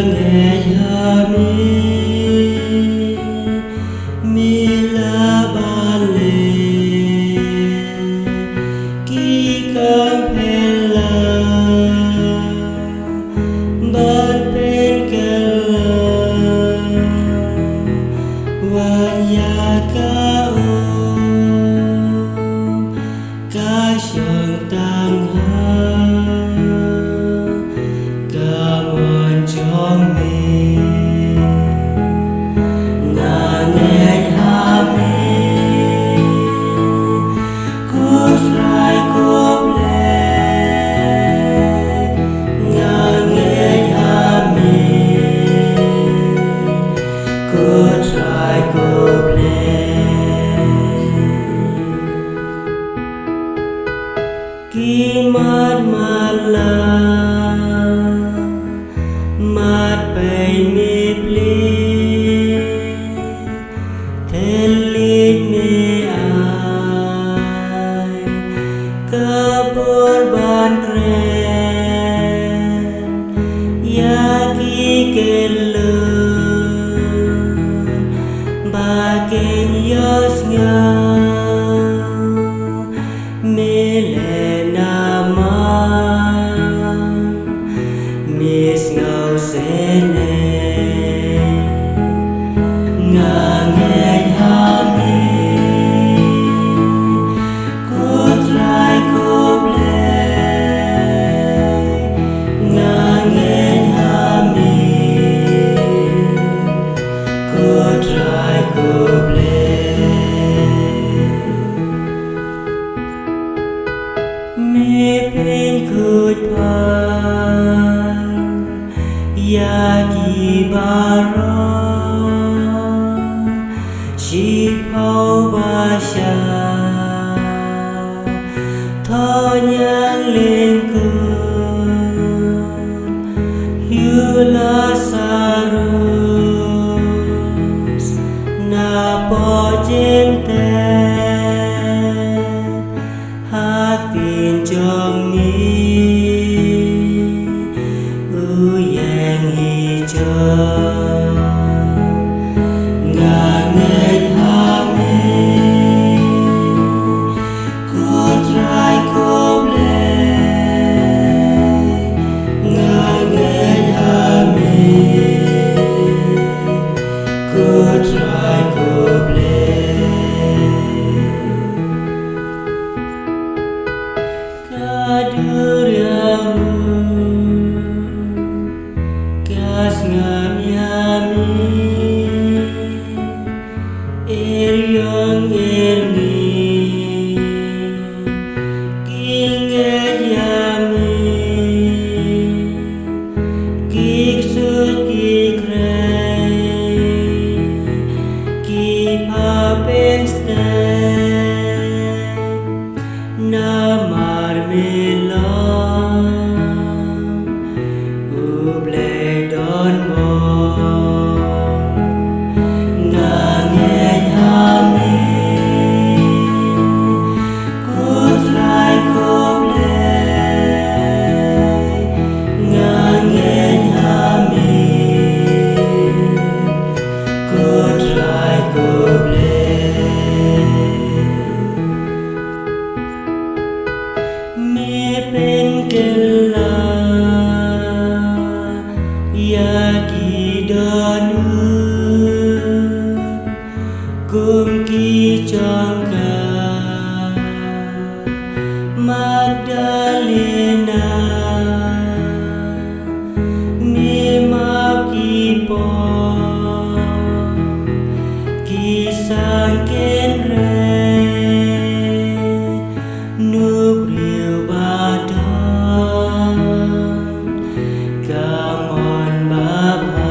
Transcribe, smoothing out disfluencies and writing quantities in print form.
ngày hami mila bale ki kampela ban pen kala waya ka ka shang tang ha ka mon chong mi na nghe hami cốt rai cốt lệ na nghe hami cốt rai cốt lệ ki mat mat la matไปมีปลีเทลิมีอายกะปวดบานแกรนยากีเกลเลบาเกนยอสงาMiss ngâu sẽ nè ngà nghe hami cốt rai cốt lệ ngà nghe hami cốt rai cốt lệ mi bên cốt pa Yaki baro Shipau basha Thonyang lingkun Yula sarus Napo jente Hatin jong ni ngà nghe hami cốt rai cốt lệ ngà nghe hami cốt rai cốt lệ kaduriamu ngam yami eryang erni kinget yami kiksut kikray kipapen stek namar melang ublay don mo ngà nghe hami cốt rai cốt lệ ngà nghe hami cốt rai cốt lệ mi bên kela Yaki danu kum ki changka Magdalena mi ma ki po ki sang ken re nu priu badon Come on, Baba.